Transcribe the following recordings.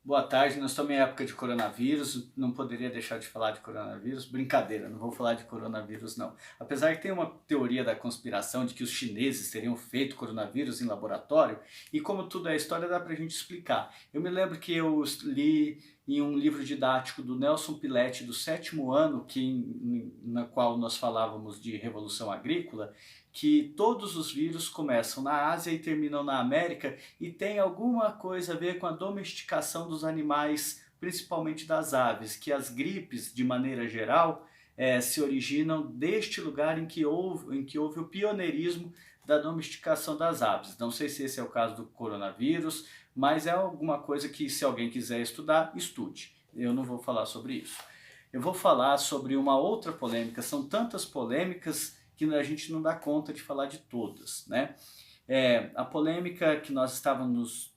Boa tarde, nós estamos em época de coronavírus, não poderia deixar de falar de coronavírus. Brincadeira, não vou falar de coronavírus não. Apesar que tem uma teoria da conspiração de que os chineses teriam feito coronavírus em laboratório, e como tudo é história dá pra gente explicar. Eu me lembro que eu li em um livro didático do Nelson Piletti do 7º ano, na qual nós falávamos de Revolução Agrícola, que todos os vírus começam na Ásia e terminam na América e tem alguma coisa a ver com a domesticação dos animais, principalmente das aves, que as gripes, de maneira geral, se originam deste lugar em que houve o pioneirismo da domesticação das aves. Não sei se esse é o caso do coronavírus, mas é alguma coisa que, se alguém quiser estudar, estude. Eu não vou falar sobre isso. Eu vou falar sobre uma outra polêmica. São tantas polêmicas que a gente não dá conta de falar de todas, né? A polêmica que nós estávamos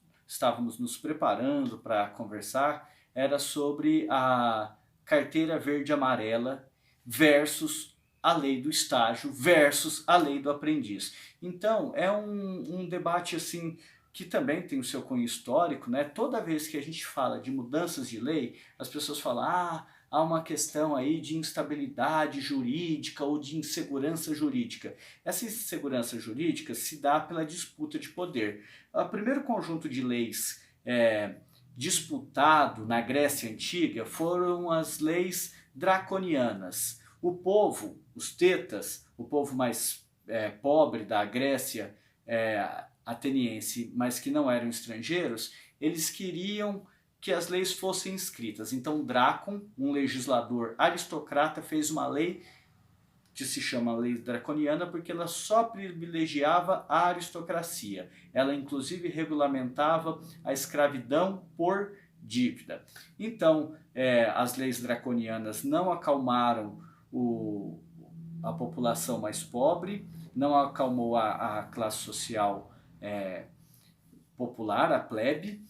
nos preparando para conversar era sobre a carteira verde-amarela versus a lei do estágio versus a lei do aprendiz. Então, é um debate assim que também tem o seu cunho histórico, né? Toda vez que a gente fala de mudanças de lei, as pessoas falam, há uma questão aí de instabilidade jurídica ou de insegurança jurídica. Essa insegurança jurídica se dá pela disputa de poder. O primeiro conjunto de leis disputado na Grécia Antiga foram as leis draconianas. O povo, os tetas, o povo mais pobre da Grécia ateniense, mas que não eram estrangeiros, eles queriam que as leis fossem escritas. Então Drácon, um legislador aristocrata, fez uma lei que se chama lei draconiana porque ela só privilegiava a aristocracia. Ela inclusive regulamentava a escravidão por dívida. Então as leis draconianas não acalmaram a população mais pobre, não acalmou a classe social popular, a plebe,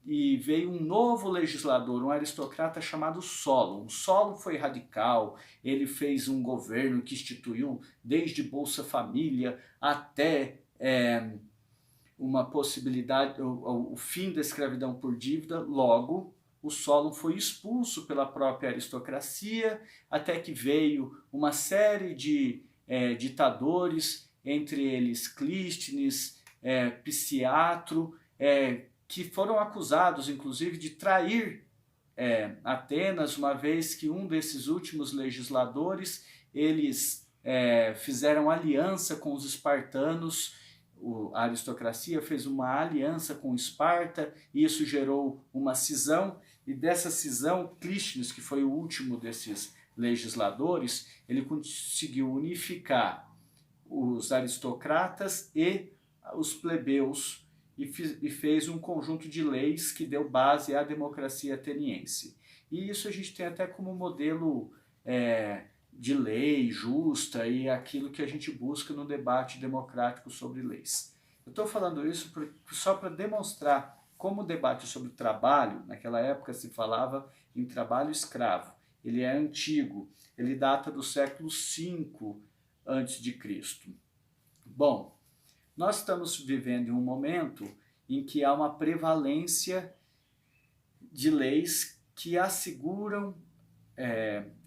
e veio um novo legislador, um aristocrata chamado Solon. Solon foi radical, ele fez um governo que instituiu desde Bolsa Família até uma possibilidade, o fim da escravidão por dívida. Logo, o Solon foi expulso pela própria aristocracia, até que veio uma série de ditadores, entre eles Clístenes, Pisiatro, que foram acusados, inclusive, de trair Atenas, uma vez que um desses últimos legisladores, eles fizeram aliança com os espartanos. A aristocracia fez uma aliança com Esparta, e isso gerou uma cisão, e dessa cisão, Clístenes, que foi o último desses legisladores, ele conseguiu unificar os aristocratas e os plebeus, e fez um conjunto de leis que deu base à democracia ateniense. E isso a gente tem até como modelo de lei justa e aquilo que a gente busca no debate democrático sobre leis. Eu estou falando isso só para demonstrar como o debate sobre trabalho, naquela época se falava em trabalho escravo. Ele é antigo, ele data do século V a.C. Bom, nós estamos vivendo em um momento em que há uma prevalência de leis que asseguram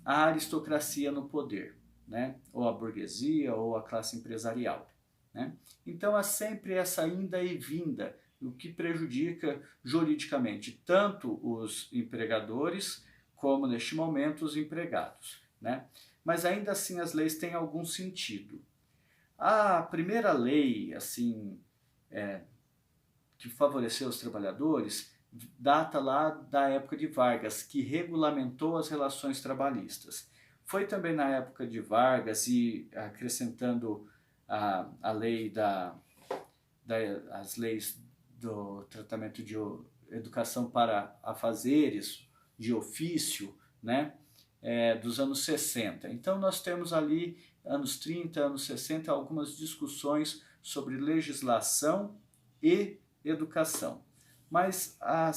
a aristocracia no poder, né? Ou a burguesia ou a classe empresarial, né? Então há sempre essa inda e vinda, o que prejudica juridicamente tanto os empregadores como, neste momento, os empregados, né? Mas ainda assim as leis têm algum sentido. A primeira lei assim que favoreceu os trabalhadores data lá da época de Vargas, que regulamentou as relações trabalhistas. Foi também na época de Vargas, e acrescentando a lei as leis do tratamento de educação para afazeres de ofício, né? Dos anos 60. Então nós temos ali, anos 30, anos 60, algumas discussões sobre legislação e educação. Mas a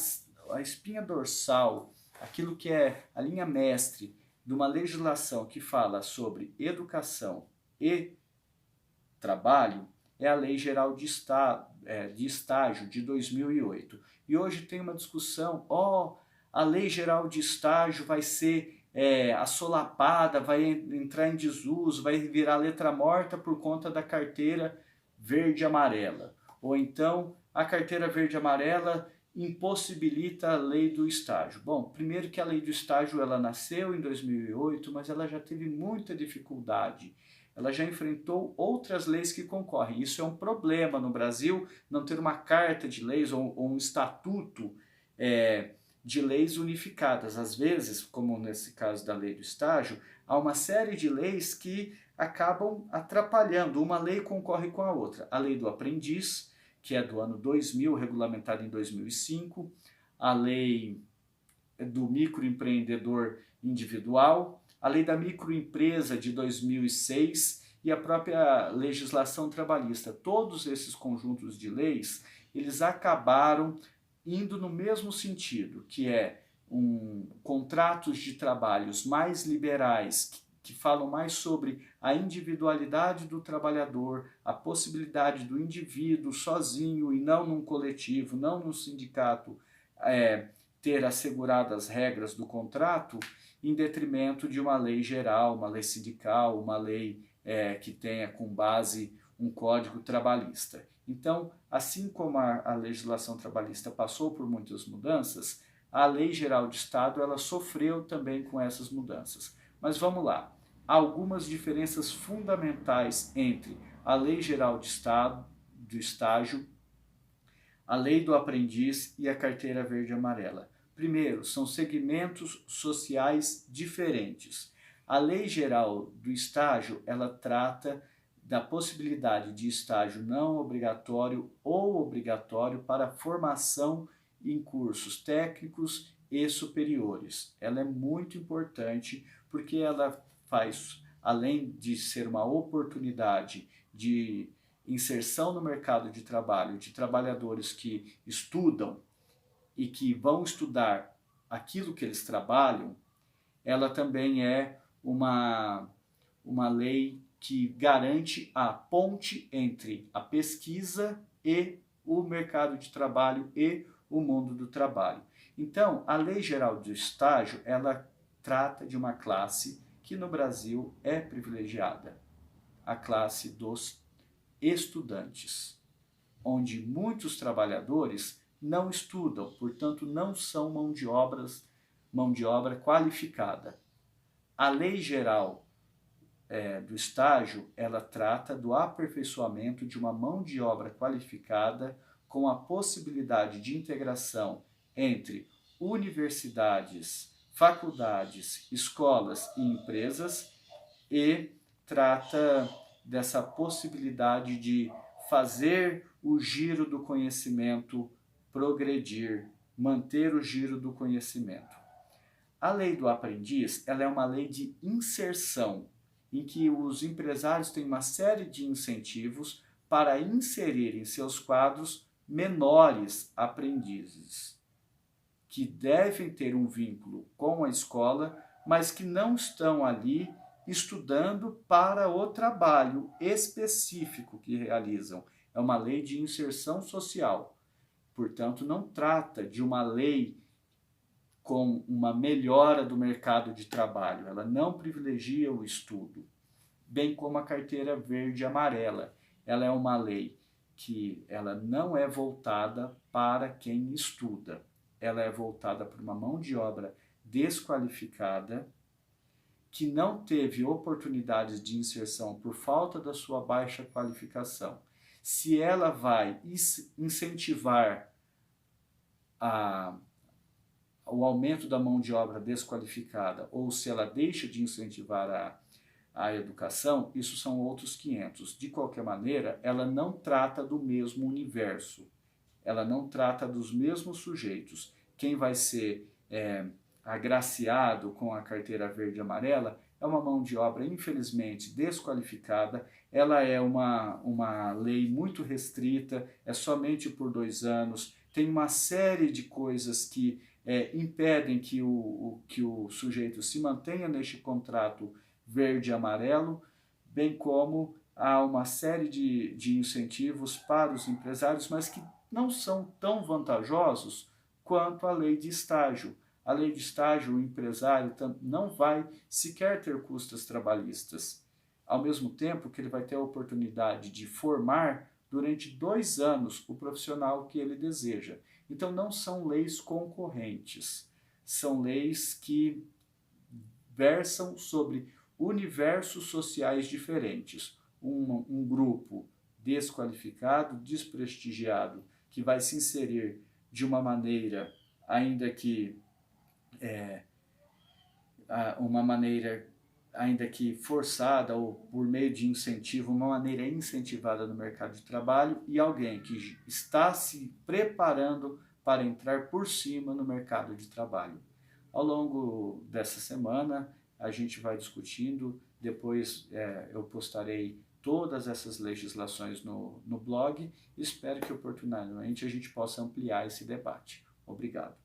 espinha dorsal, aquilo que é a linha mestre de uma legislação que fala sobre educação e trabalho, é a Lei Geral de Estágio de 2008. E hoje tem uma discussão, a Lei Geral de Estágio vai ser assolapada, vai entrar em desuso, vai virar letra morta por conta da carteira verde e amarela. Ou então a carteira verde e amarela impossibilita a lei do estágio. Bom, primeiro que a lei do estágio ela nasceu em 2008, mas ela já teve muita dificuldade. Ela já enfrentou outras leis que concorrem. Isso é um problema no Brasil, não ter uma carta de leis ou um estatuto de leis unificadas. Às vezes, como nesse caso da lei do estágio, há uma série de leis que acabam atrapalhando. Uma lei concorre com a outra. A lei do aprendiz, que é do ano 2000, regulamentada em 2005, a lei do microempreendedor individual, a lei da microempresa de 2006 e a própria legislação trabalhista. Todos esses conjuntos de leis, eles acabaram indo no mesmo sentido, que é contratos de trabalhos mais liberais, que falam mais sobre a individualidade do trabalhador, a possibilidade do indivíduo sozinho e não num coletivo, não num sindicato, ter asseguradas as regras do contrato, em detrimento de uma lei geral, uma lei sindical, uma lei que tenha com base um código trabalhista. Então, assim como a legislação trabalhista passou por muitas mudanças, a Lei Geral de Estado ela sofreu também com essas mudanças. Mas vamos lá. Há algumas diferenças fundamentais entre a Lei Geral de Estado, do Estágio, a Lei do Aprendiz e a Carteira Verde e Amarela. Primeiro, são segmentos sociais diferentes. A Lei Geral do Estágio, ela trata da possibilidade de estágio não obrigatório ou obrigatório para formação em cursos técnicos e superiores. Ela é muito importante porque ela faz, além de ser uma oportunidade de inserção no mercado de trabalho de trabalhadores que estudam e que vão estudar aquilo que eles trabalham, ela também é uma lei que garante a ponte entre a pesquisa e o mercado de trabalho e o mundo do trabalho. Então, a Lei Geral do Estágio, ela trata de uma classe que no Brasil é privilegiada, a classe dos estudantes, onde muitos trabalhadores não estudam, portanto não são mão de obra qualificada. A Lei Geral do Estágio, ela trata do aperfeiçoamento de uma mão de obra qualificada com a possibilidade de integração entre universidades, faculdades, escolas e empresas e trata dessa possibilidade de fazer o giro do conhecimento progredir, manter o giro do conhecimento. A lei do aprendiz, ela é uma lei de inserção, em que os empresários têm uma série de incentivos para inserir em seus quadros menores aprendizes, que devem ter um vínculo com a escola, mas que não estão ali estudando para o trabalho específico que realizam. É uma lei de inserção social. Portanto, não trata de uma lei com uma melhora do mercado de trabalho. Ela não privilegia o estudo, bem como a carteira verde e amarela. Ela é uma lei que ela não é voltada para quem estuda. Ela é voltada para uma mão de obra desqualificada, que não teve oportunidades de inserção por falta da sua baixa qualificação. Se ela vai incentivar o aumento da mão de obra desqualificada ou se ela deixa de incentivar a educação, isso são outros 500. De qualquer maneira, ela não trata do mesmo universo, ela não trata dos mesmos sujeitos. Quem vai ser agraciado com a carteira verde e amarela é uma mão de obra, infelizmente, desqualificada. Ela é uma lei muito restrita, é somente por 2 anos, tem uma série de coisas que impedem que o sujeito se mantenha neste contrato verde e amarelo, bem como há uma série de incentivos para os empresários, mas que não são tão vantajosos quanto a lei de estágio. A lei de estágio, o empresário não vai sequer ter custas trabalhistas, ao mesmo tempo que ele vai ter a oportunidade de formar durante 2 anos o profissional que ele deseja. Então não são leis concorrentes, são leis que versam sobre universos sociais diferentes. Um grupo desqualificado, desprestigiado, que vai se inserir de uma maneira, ainda que forçada ou por meio de incentivo, uma maneira incentivada no mercado de trabalho, e alguém que está se preparando para entrar por cima no mercado de trabalho. Ao longo dessa semana, a gente vai discutindo, depois eu postarei todas essas legislações no blog, e espero que oportunamente a gente possa ampliar esse debate. Obrigado.